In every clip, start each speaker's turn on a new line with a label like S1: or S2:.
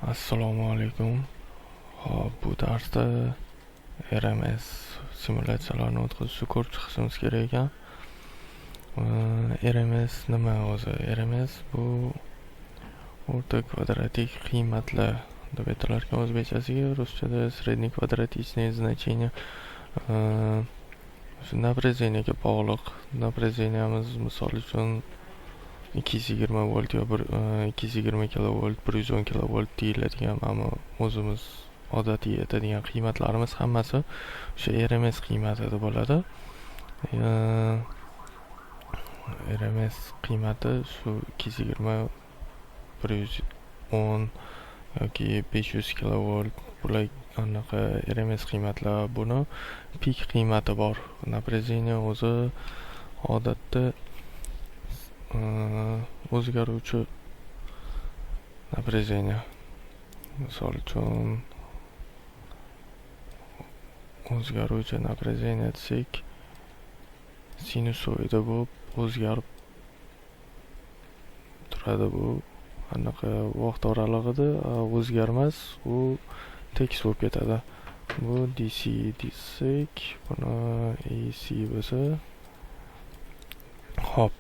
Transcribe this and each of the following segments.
S1: Assalomu alaykum. Hop, bu darsda RMS simulyatsiyalarni o'tkazishni ko'rib chiqishimiz kerak ekan. RMS nima o'zi? RMS bu o'rta kvadratik qiymatlar deb aytilar ekan o'zbekchasiga. Ruschada средний квадратичное значение. Shu напряжениеga bog'liq. Напряжениemiz misol uchun 220 volt yo 220 kilovolt, 110 kilovolt deyiladigan, ammo o'zimiz odatiy aytadigan qiymatlarimiz hammasi o'sha RMS qiymatida bo'ladi. RMS qiymati shu 220, 110 yoki 500 kilovolt bular anaqa RMS qiymatlar. Buni pik qiymati bor. Напряжение o'zi odatda o'zgaruvchi напряжение. Misol uchun o'zgaruvchi напряжение desak, sinusoida bo'lib o'zgarib turadi. Bu anaqa vaqt oralig'ida o'zgarmas, u tekis bo'lib ketadi. Bu DC desak, buni AC bo'lsa, hop,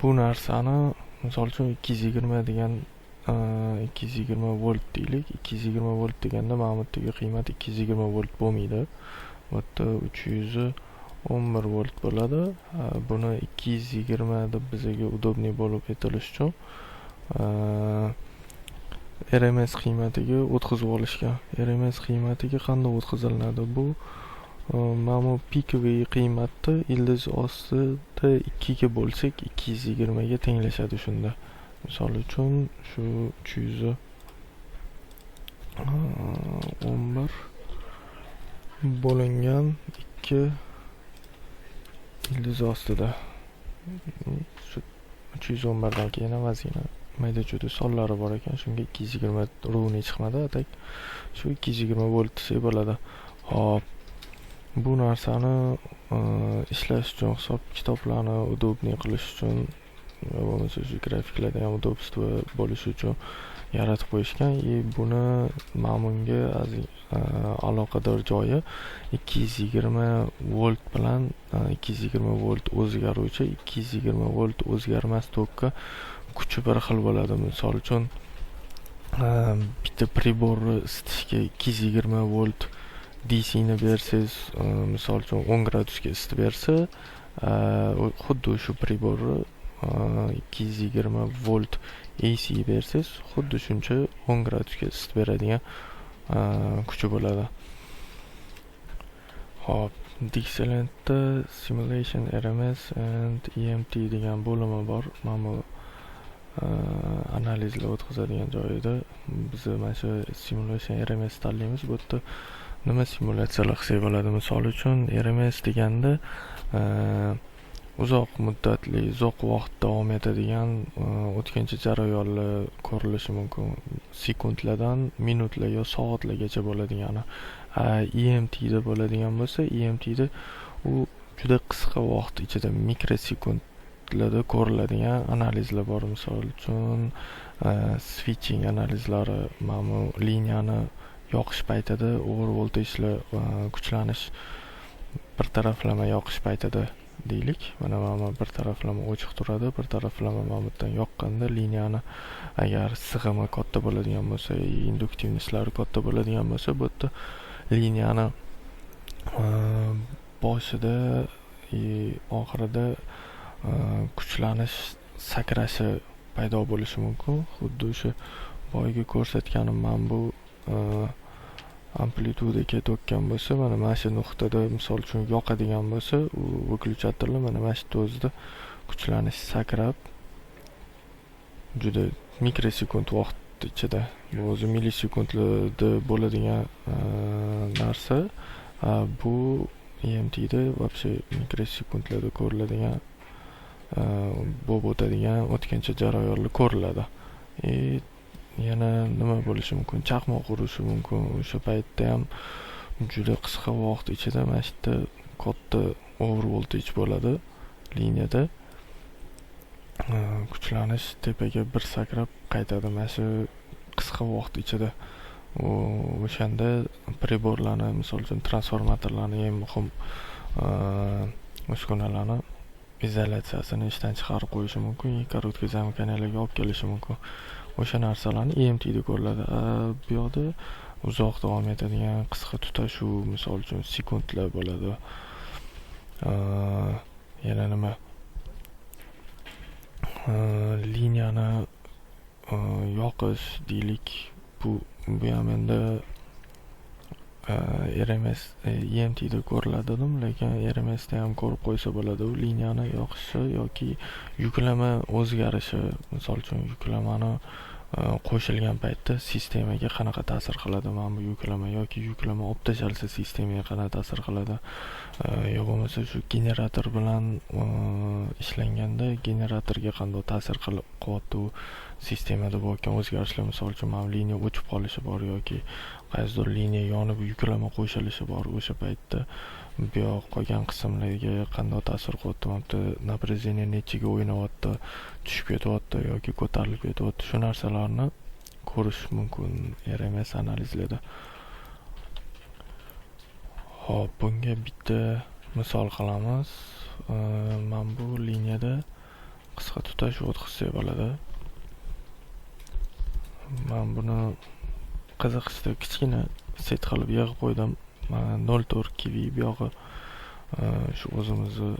S1: bu narsani misol uchun 220 degan 220 volt deylik. 220 volt deganda mana bu yerdagi qiymat 220 volt bo'lmaydi. Bu yerda 311 volt bo'ladi. Buni 220 deb bizga удобный bo'lib aytilishi uchun RMS qiymatiga o'tkazib olishgan. RMS qiymatiga qanday o'tkazilinadi? Bu mana bu pikoviy qiymatni ildiz ostida 2 ga bo'lsak 220 ga tenglashadi shunda. Misol uchun shu 311 bo'lingan 2 ildiz ostida. Shu 311 dan keyin ozgina mayda juda sonlari bor ekan, shunga 220 ровный chiqmadi, atak shu 220 volt desa bo'ladi. Hop, bu narsani ishlash uchun, hisob kitoblarni удобный qilish uchun va bo'lmasa shu grafiklarda ham удобство bo'lishi uchun yaratib qo'yishgan. Buni ma'munga aloqador joyi 220 volt bilan 220 volt o'zgaruvchi, 220 volt o'zgarmas tokka kuchi bir xil bo'ladi. Misol uchun bitta priborni isitishga 220 volt DC ni bersangiz, misol uchun 10 gradusga isitib bersa, xuddi shu priborni 220 volt AC bersangiz, xuddi shuncha 10 gradusga isitib beradigan kuchi bo'ladi. Hop, Dixielandda Simulation RMS and EMT degan bo'limi bor. Mana bu analizlar o'tkazadigan joyida biz mana shu Simulation RMS tanlaymiz. Bu yerda nima simulyatsiyalar qilsak bo'ladi? Misol uchun RMS deganda uzoq muddatli, uzoq vaqt davom etadigan o'tkinchi jarayonlar ko'rilishi mumkin. Sekundlardan minutlar yo soatlargacha bo'ladigani. EMT da bo'ladigan bo'lsa, EMT da u juda qisqa vaqt ichida mikrosekundlarda ko'riladigan analizlar bor. Misol uchun switching analizlari, mana bu liniyani yoqish paytida overvoltajlar kuchlanish, bir taraflama yoqish paytida deylik. Mana bir taraflama o'chiq turadi, bir taraflama mana bundan yoqqanda liniyani agar sig'imi katta bo'ladigan bo'lsa, induktivnostlari katta bo'ladigan bo'lsa, bu yerda liniyani boshida oxirida kuchlanish, sakrashi paydo bo'lishi mumkin. Xuddi o'sha boyagi ko'rsatganim mana bu amplitudaga to'kkan bo'lsa, mana shu nuqtada misol uchun yoqadigan bo'lsa, u выключаторlar mana shu o'zida kuchlanish, sakrab juda mikrosekund vaqt ichida, bu o'zi millisekundlarda bo'ladigan narsa. Bu EMT da вообще mikrosekundlarda ko'riladigan bo'lib o'tadigan o'tkinchi jarayonlar ko'riladi. Yana nima bo'lishi mumkin? Chaqmoq urishi mumkin. O'sha paytda ham juda qisqa vaqt ichida mana shu yerda katta overvoltage bo'ladi liniyada. Kuchlanish tepaga bir sakrab qaytadi. Mana shu qisqa vaqt ichida o'shanda priborlarni, misol uchun transformatorlarni, eng muhim uskunalarni izolyatsiyasini ishdan chiqarib qo'yishi mumkin, korotkий zamыканиyalarga olib kelishi mumkin. O'sha narsalarni EMT'da ko'riladi. Bu yoqda uzoq davom etadigan qisqa tutashuv, misol uchun sekundlar bo'ladi. Yana nima? Liniyani yoqish deylik, bu ham endi RMS EMT'da ko'riladi dedim, lekin RMSda ham ko'rib qo'ysa bo'ladi. U liniyani yoqishi yoki yuklama o'zgarishi, misol uchun yuklamani qo'shilgan paytda sistemaga qanaqa ta'sir qiladi? Mana bu yuklama yoki yuklama olib tashalsa sistemaga qanaqa ta'sir qiladi? Yo bo'lmasa shu generator bilan ishlanganda generatorga qanday ta'sir qilyapti u sistemada bo'layotgan o'zgarishlar, misol uchun mana liniya o'chib qolishi bor yoki qaysidir liniya yonib yuklama qo'shilishi bor. O'sha paytda bu yoq qolgan qismlarga qanday ta'sir qilyapti? Напряжение nechiga o'ynayapti, tushib ketyapti yoki ko'tarilib ketyapti? Shu narsalarni ko'rish mumkin RMS analizlarda. Hop, bunga bitta misol qilamiz. Mana bu liniyada qisqa tutash o'tkazsa bo'ladi. Men buni qiziqishda kichkina set qilib yig'ib qo'ydim. 0.4 kV bu yog'i shu o'zimizni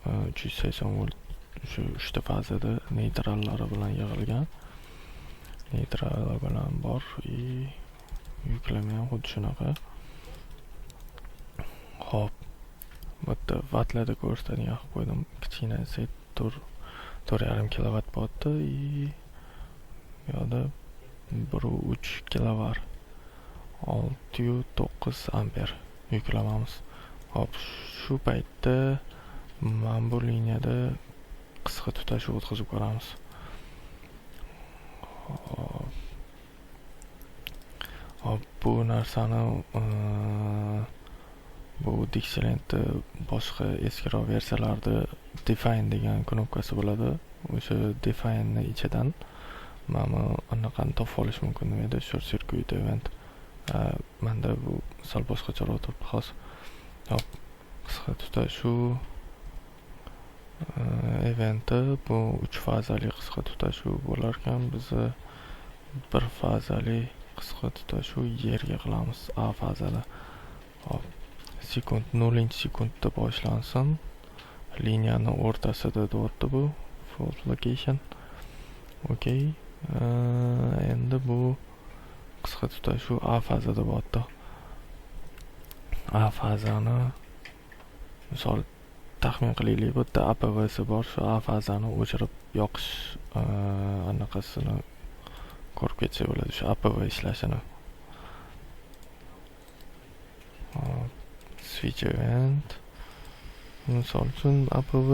S1: 380 volt shu 3 ta fazada neytrallari bilan yig'ilgan. Neytrallar bilan bor, yuklama ham xuddi shunaqa. Hop, bitta vatlarda ko'rsatadigan qilib qo'ydim. Kichkina set 4.5 kilovat botdi. Bu yoqda 1.3 kilovar 6.9 amper yuklamamiz. Hop, shu paytda mana bu liniyada qisqa tutash o'tkazib ko'ramiz. Hop, bu narsani bu Dixieland'da boshqa eskiroq versiyalarda Define degan knopkasi bo'ladi. O'sha Define'ni ichidan mana anaqani topib olish mumkin edi, short circuit event. Menda bu sal boshqacharoq turibdi hozir. Hop, qisqa tutashuv eventi bu 3 fazali qisqa tutashuv bo'lar ekan, biz 1 fazali qisqa tutashuv yerga qilamiz A fazada. Hop, sekund 0.sekundda boshlansin. Liniyani o'rtasida deyapti bu fault location. Okay. Endi bu qisqa tutashuv A fazada bo'pti. A fazani misol taxmin qilaylik, bu yerda APV'si bor, shu A fazani o'chirib yoqish anaqasini ko'rib ketsa bo'ladi, shu APV ishlashini. Switch event misol uchun APV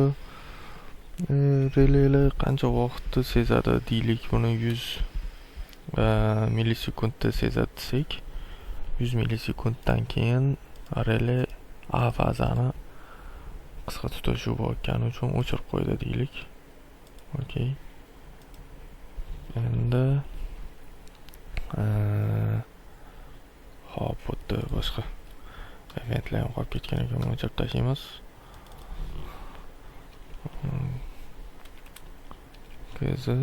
S1: relaylar qancha vaqtda sezadi deylik, buni 100 millisekundda sezadi desak, 100 millisekunddan keyin relay A fazani qisqa tutashuv bo'lgani uchun o'chirib qo'ydi deylik. Okay. Endi hop, o'tdi boshqa eventlar ham qolib ketgan ekan, o'chirib tashlaymiz. Kezi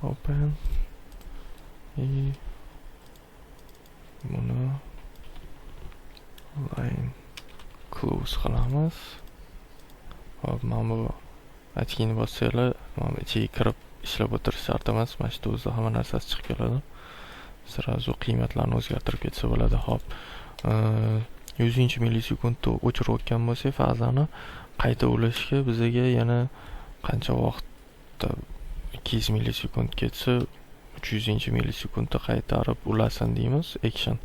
S1: open buni line close qilamiz. Hop, mana bu ochkini bossanglar, mana ichiga kirib ishlab o'tirish shart emas. Mana shu o'zida hamma narsasi chiqib keladi. Sirazu qiymatlarni o'zgartirib ketsa bo'ladi. Hop, 100 millisekundda o'chirayotgan bo'lsak, fazani qayta ulashga bizga yana qancha vaqtda 200 millisekund ketsa 300 millisekundda qaytarib ulasin deymiz. Action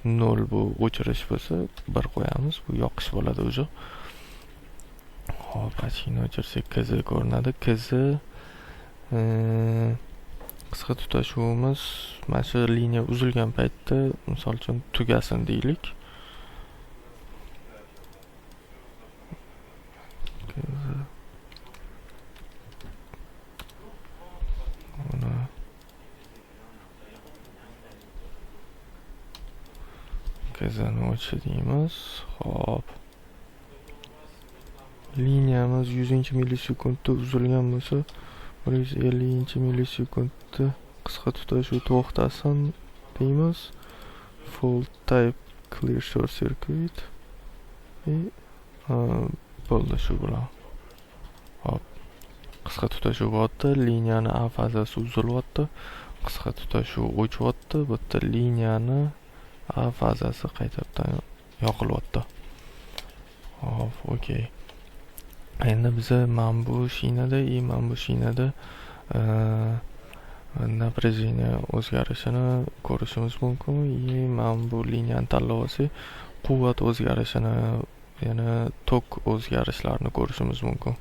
S1: 0 bu o'chirish bo'lsa, 1 qo'yamiz, bu yoqish bo'ladi o'zi. Hop, ochkini o'chirsak kizi ko'rinadi. Kizi qisqa tutashuvimiz mana shu liniya uzilgan paytda misol uchun tugasin deylik. Kazanuvchi deymiz. Hop. Liniyamiz 100 millisekundda uzilgan bo'lsa, 150 millisekundda qisqa tutashuv to'xtasin deymiz. Full type clear short circuit. Bo'ldi shu bilan. Hop. Qisqa tutashuv bo'lyapti, liniyani A fazasi uzilyapti. Qisqa tutashuv o'chyapti. Bu yerda liniyani A fazasi qaytadan yoqilyapti. Hop, okey. Endi biza mana bu shinada напряжение o'zgarishini ko'rishimiz mumkin. Mana bu liniyani tanlab olsak, quvvat o'zgarishini, ya'ni tok o'zgarishlarini ko'rishimiz mumkin.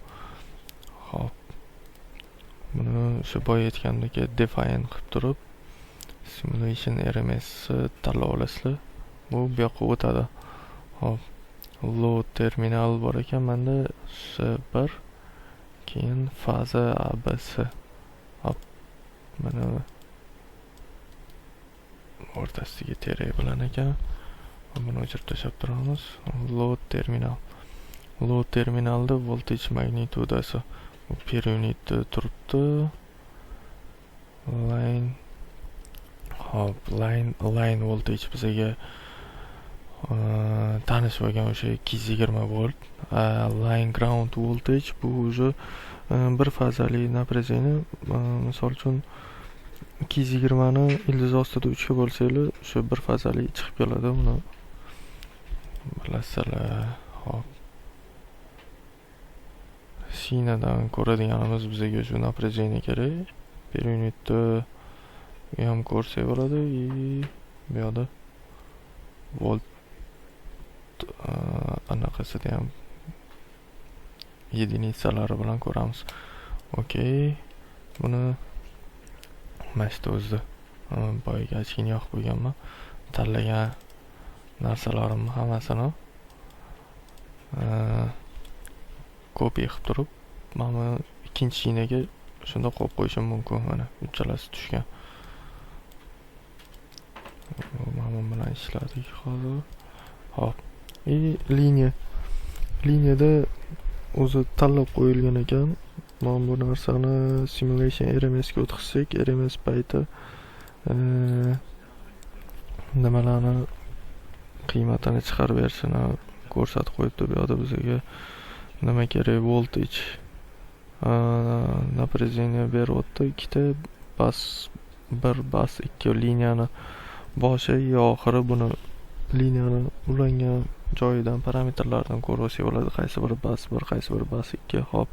S1: Hop. Buni shu boya aytgandek define qilib turib, simulation RMS tanlab olasizlar. Bu yoqqa o'tadi. Hop. Load terminal bor ekan, menda S1, keyin faza ABC. Hop. Mana o'rtasidagi terak bilan ekan. Buni o'chirib tashlab turamiz. Load terminal. Load terminalda voltage magnitudasi per unitda turibdi. Line voltage bizaga tanish bo'lgan o'sha 220 volt. Line ground voltage bu o'zi bir fazali напряжение. Misol uchun 220 ni ildiz ostida 3 ga bo'lsanglar, o'sha bir fazali chiqib keladi. Buni bilasizlar. Hop. Shinadan ko'radiganimiz bizga shu напряжение kerak. Per unitda ham ko'rsak bo'ladi. Bu yoqda volt anaqasida ham единицалari bilan ko'ramiz. Okey. Buni mashta o'zida boyaga ochgina yoqib qo'yganman. Tanlagan narsalarimni hammasini kopiya qilib turib, mana ikkinchi shinaga shunda qo'yib qo'yishim mumkin. Mana uchalasi tushgan. Mana bilan ishladik hozir. Hop. Liniyada o'zi tanlab qo'yilgan ekan. Mana bu narsani simulation RMS ga o'tkazsak, RMS payti nimalarni qiymatini chiqarib berishini ko'rsatib qo'yibdi. Bu yerda bizga nima kerak? Voltage, напряжение beryapti. Ikkita bas, bir bas, ikki liniyani boshi yo oxiri buni liniyani ulangan joyidan parametrlardan ko'rib olsak bo'ladi. Qaysi biri bas 1, qaysi biri bas 2. Hop.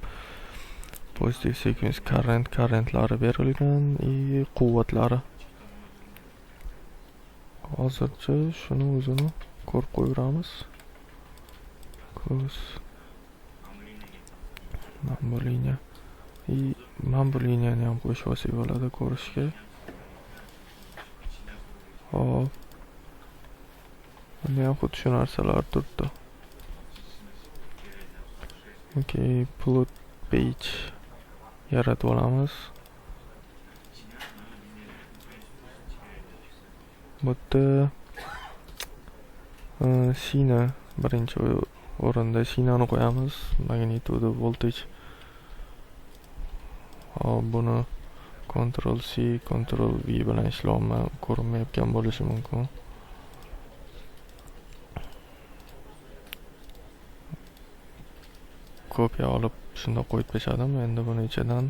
S1: Positive sequence currentlari berilgan, quvvatlari. Hozircha shuni o'zini ko'rib qo'yamiz. Mana bu liniyani ham qo'shib olsak bo'ladi ko'rishga. Hop. Bunda ham xuddi shu narsalar turibdi. Okey, plot page yaratib olamiz. Bu yerda shina birinchi o'rinda shinani qo'yamiz. Magnitude voltage. Hop, buni Ctrl C, Ctrl V bilan ishlayman. Ko'rinmayotgan bo'lishi mumkin. Kopiya olib shunda qo'yib tashladim. Endi buni ichidan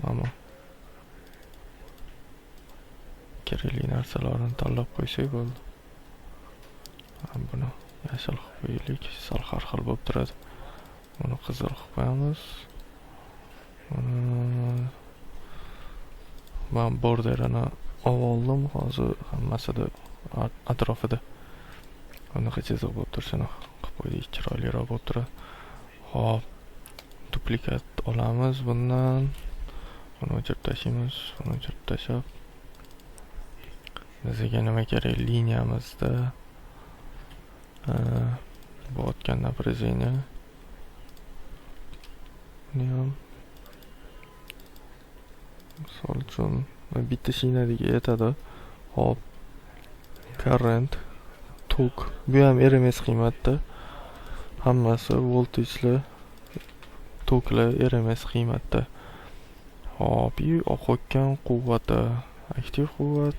S1: mana kerakli narsalarni tanlab qo'ysak bo'ldi. Buni yashil qilib qo'yaylik, sal har xil bo'lib turadi. Buni qizil qilib qo'yamiz. Men borderini oldim, hozir hammasida atrofida bunaqa chiziq bo'lib turishini qilib qo'ydik, chiroyliroq bo'lib turadi. Hop, duplikat olamiz bundan. Buni o'chirib tashlaymiz, buni o'chirib tashlab. Bizga nima kerak? Liniyamizda bo'layotgan напряжение. Buni ham misol uchun bitta shinadagi yetadi. Hop, current, tok. Bu ham RMS qiymatda. Hammasi voltagelar, toklar RMS qiymatda. Hop, oqayotgan quvvati, aktiv quvvat,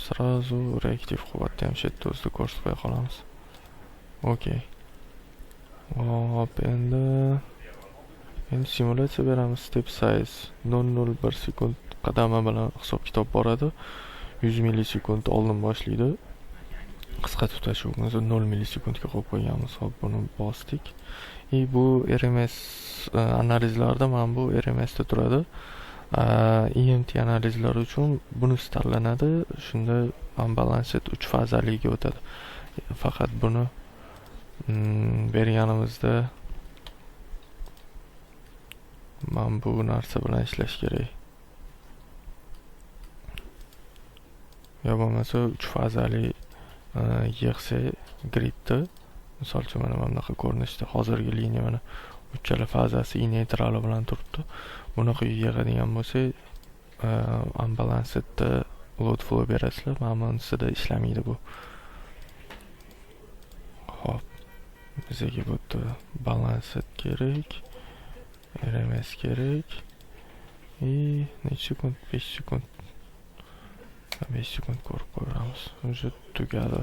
S1: srazu reaktiv quvvatni ham shu yerda o'zida ko'rsatib qo'ya qolamiz. Okey. Hop, endi simulyatsiya beramiz. Step size 0.01 sekund qadami bilan hisob-kitob boradi. 100 millisekund oldin boshlaydi. Qisqa tutashuvimiz 0 millisekundga qo'yib qo'yganmiz. Hop, buni bosdik. Bu RMS analizlarda mana bu RMS da turadi. EMT analizlari uchun bunisi tanlanadi. Shunda unbalanced 3 fazaliga o'tadi. Faqat buni berganimizda men bu narsa bilan ishlash kerak. Ya bo'lmasa 3 fazali yig'sa gridda, misol uchun mana bunaqa ko'rinishda hozirgi liniya mana uchala fazasi neytrali bilan turibdi. Bunaqa yig'adigan bo'lsa, unbalancedda load flow berasizlar. Mana bunisida ishlamaydi bu. Hop, bizga bu balanced kerak, RMS kerak. Necha sekund? 5 sekund. 5 sekund ko'rib qo'yamiz. O'sha tugadi.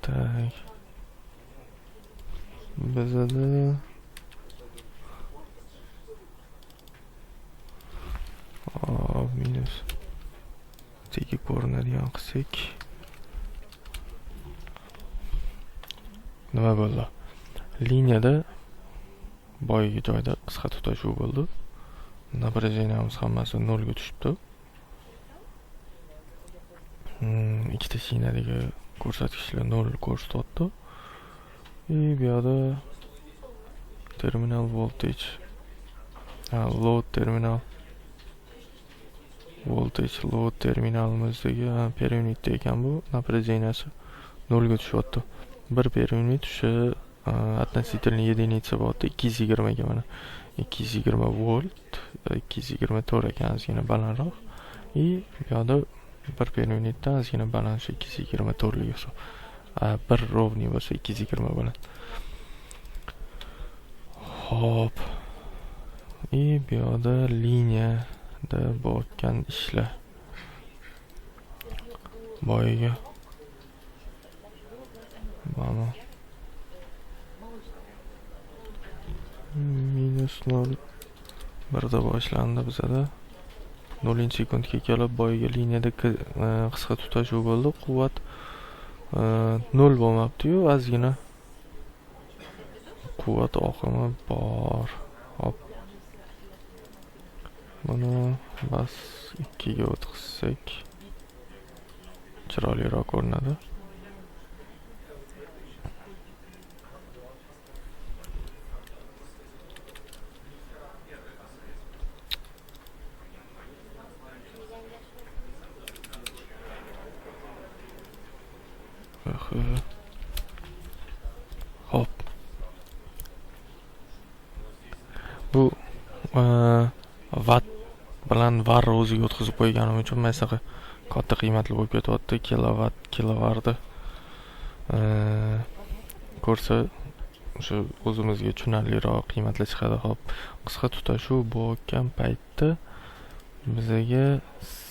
S1: Tak. Bizada minus teki ko'rinadigan qilsak nima bo'ldi? Liniyada boyagi joyda qisqa tutashuv bo'ldi. Naprejeniamiz hammasi 0 ga tushibdi. Ikkita shinadagi ko'rsatkichlar 0 ko'rsatyapti. Bu yerda terminal voltage, load terminal voltage, load terminalimizdagi per unitda ekan bu naprejeniyasi 0 ga tushyapti. 1 per unit o'sha относительно единица bo'ldi 220 ga mana 220 volt, 224 ekan, ozgina balandroq. Bu yerda 1 per unitdan ozgina baland, 224 lik hisob. 1 ровный bo'lsa 220 bilan. Hop. Bu yerda liniyada bo'lgan ishlar. Boyagi mana minus 0 birda boshlandi bizada. 0 sekundga kelib boyagi liniyada qisqa tutashuv bo'ldi. Quvvat 0 bo'lmabdi-yu, ozgina quvvat oqimi bor. Hop. Buni bas 2 ga o'tkazsak chiroyliroq ko'rinadi. Hop. Bu watt bilan varni o'ziga o'tkazib qo'yganim uchun masalan katta qiymatli bo'lib ketyapti. Kilovatt, kilovarda ko'rsa o'sha o'zimizga tushunarliroq qiymatli chiqadi. Hop, qisqa tutashuv bo'lgan paytda bizga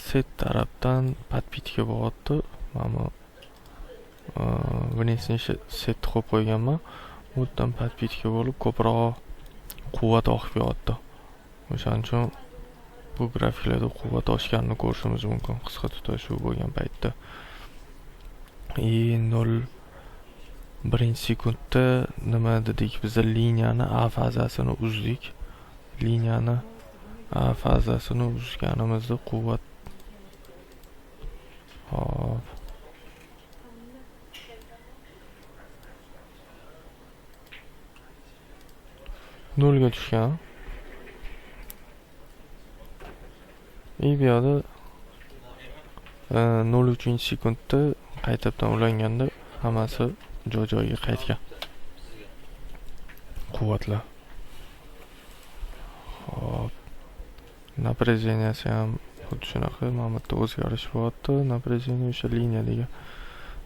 S1: set tarafdan podpitka bo'lyapti. Mana bunisini set qo'yib qo'yganman. Bu yerdan podpitka bo'lib ko'proq quvvat oqib kelyapti. O'shaning uchun bu grafiklarda quvvat oshganini ko'rishimiz mumkin qisqa tutashuv bo'lgan paytda. 0.1 nima dedik? Biz liniyani A fazasini uzdik. Liniyani A fazasini uzganimizda quvvat hop 0 ga tushgan. Bu yerda 0.3-sekundda qaytadan ulanganda hammasi joy-joyiga qaytgan. Quvvatlar. Hop. Naprezeniyasi ham xuddi shunaqa. Mana bu yerda o'zgarish bo'lyapti. Naprezeniya o'sha liniyadagi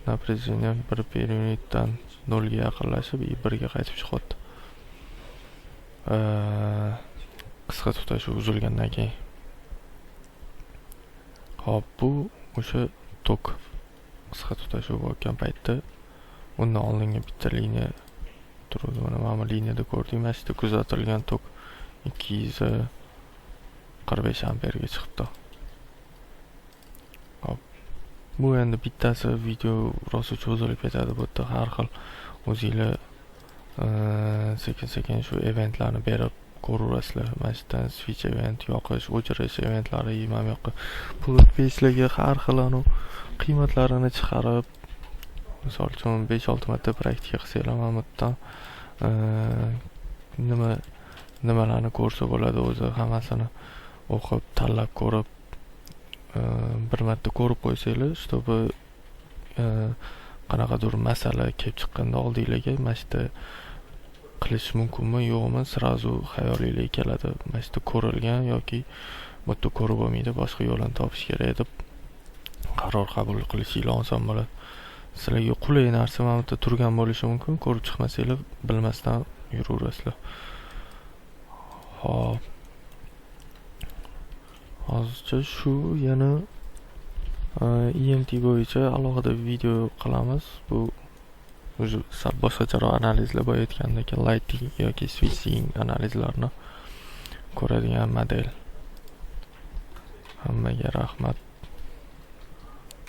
S1: naprezeniya 1 per unitdan 0 ga yaqinlashib, 1 ga qaytib chiqyapti. Qisqa tutashuv uzilgandan keyin. Hop, bu o'sha tok qisqa tutashuv bo'lgan paytda undan olingan bitta liniya turadi. Mana bu liniyada ko'rding, mana shu kuzatilgan tok 245 amperga chiqibdi. Hop. Bu endi bittasi video rosa cho'zilib ketadi. Bu yerda har xil o'zingizlar sekin-sekin shu eventlarni berib ko'raverasizlar. Mana shu yerdan switch event, yoqish, o'chirish eventlari, mana bu yoqqa pulot page'larga har xil qiymatlarini chiqarib, misol uchun 5-6 marta praktika qilsanglar, mana bu yerdan nimalarni ko'rsa bo'ladi, o'zi hammasini o'qib, tanlab ko'rib, bir marta ko'rib qo'ysanglar, чтобы qanaqadir masala kelib chiqqanda oldinglarga mana shu yerda qilish mumkinmi, yo'qmi, srazu xayolingizga keladi. Mana shu yerda ko'rilgan yoki bu yerda ko'rib bo'lmaydi, boshqa yo'lini topish kerak deb qaror qabul qilishingiz oson bo'ladi. Sizlarga qulay narsa mana bu yerda turgan bo'lishi mumkin, ko'rib chiqmasanglar, bilmasdan yuraverasizlar. Hop. Hozircha shu, yana EMT bo'yicha alohida video qilamiz. Bu o'zi sal boshqacharoq analizlar bo'y aytgandek, lighting yoki switching analizlarini ko'radigan model. Hammaga rahmat.